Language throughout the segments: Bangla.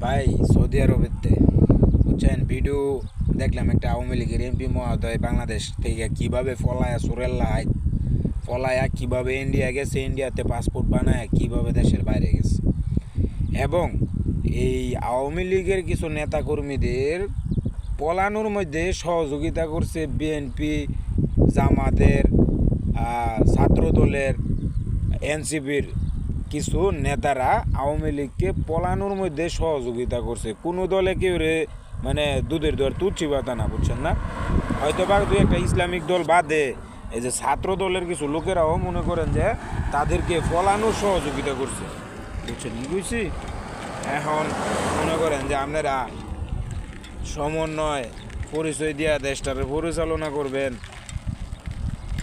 ভাই সৌদি আরবেতে বুঝছেন ভিডিও দেখলাম একটা আওয়ামী লীগের এমপি মহোদয় বাংলাদেশ থেকে কীভাবে ফলায়া সুরেল্লায় ফলায়া কীভাবে ইন্ডিয়া গেছে, ইন্ডিয়াতে পাসপোর্ট বানায় কীভাবে দেশের বাইরে গেছে, এবং এই আওয়ামী লীগের কিছু নেতাকর্মীদের পলানোর মধ্যে সহযোগিতা করছে বিএনপি, জামাতের, ছাত্রদলের, এনসিপির কিছু নেতারা আওয়ামী লীগকে পলানোর মধ্যে সহযোগিতা করছে। কোনো দলে কেউ মানে দুধের দর তুচ্ছি বাতা না, বুঝছেন না? হয়তো বা দুই একটা ইসলামিক দল বাদে এই যে ছাত্র দলের কিছু লোকেরাও মনে করেন যে তাদেরকে পলানোর সহযোগিতা করছে, বুঝছেন কি কইছি? এখন মনে করেন যে আপনারা সমন্বয় পরিচয় দিয়া দেশটারে পরিচালনা করবেন,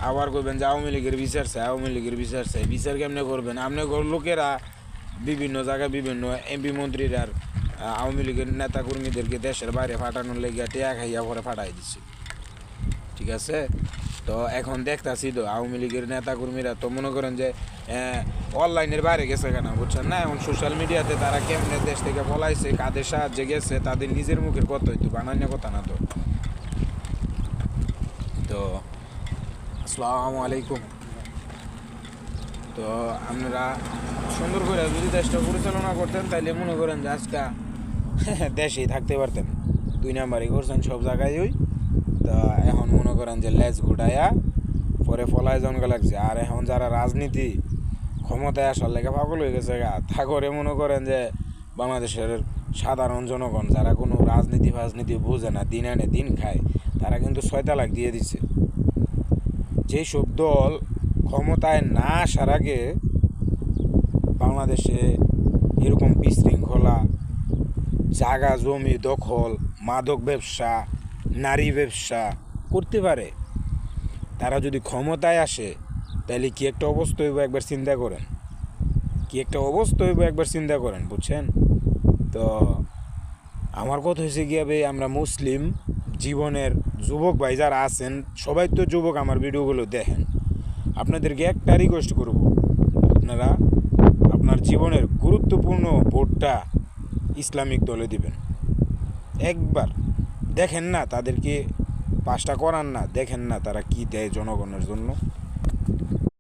আবার করবেন যে আওয়ামী লীগের বিচার চাই, আওয়ামী লীগের বিচার চাই। বিচার কেমনে করবেন? আপনার লোকেরা বিভিন্ন জায়গায় বিভিন্ন এমপি মন্ত্রীরা আওয়ামী লীগের নেতাকর্মীদেরকে দেশের বাইরে ফাটানোর লেগে টেয়া খাইয়া পরে ফাটাই দিচ্ছে, ঠিক আছে? তো এখন দেখতাছি তো আওয়ামী লীগের নেতাকর্মীরা তো মনে করেন যে অনলাইনের বাইরে গেছে কেন, বুঝছেন না? এখন সোশ্যাল মিডিয়াতে তারা কেমনে দেশ থেকে পলাইছে, কাদের সাহায্যে গেছে, তাদের নিজের মুখের কথা হইতো, বানান্য কথা না। তো আসসালামু আলাইকুম। তো আপনারা সুন্দর করে যদি দেশটা পরিচালনা করতেন তাইলে মনে করেন যে আজকে দেশেই থাকতে পারতেন। 2 নাম্বারই করছেন সব জায়গায় ওই। তা এখন মনে করেন যে লেজ ঘুটাইয়া পরে ফলায় জনগা লাগছে। আর এখন যারা রাজনীতি ক্ষমতায় আসার লেগে পাগল হয়ে গেছে তা করে মনে করেন যে বাংলাদেশের সাধারণ জনগণ যারা কোনো রাজনীতি বোঝে না, দিন আনে দিন খায়, তারা কিন্তু 6 তালাক দিয়ে দিচ্ছে। যেসব দল ক্ষমতায় না আসার আগে বাংলাদেশে এরকম বিশৃঙ্খলা, জায়গা জমি দখল, মাদক ব্যবসা, নারী ব্যবসা করতে পারে, তারা যদি ক্ষমতায় আসে তাহলে কি একটা অবস্থা হইব একবার চিন্তা করেন, চিন্তা করেন, বুঝছেন? তো আমার কথা হয়েছে গিয়ে ভাই, আমরা মুসলিম জীবনের যুবক ভাই যারা আছেন, সবাই তো যুবক, আমার ভিডিওগুলো দেখেন, আপনাদেরকে একটা রিকোয়েস্ট করব, আপনারা আপনার জীবনের গুরুত্বপূর্ণ ভোটটা ইসলামিক দলে দিবেন। একবার দেখেন না তাদেরকে, পাশটা করান না, দেখেন না তারা কি দেয় জনগণের জন্য।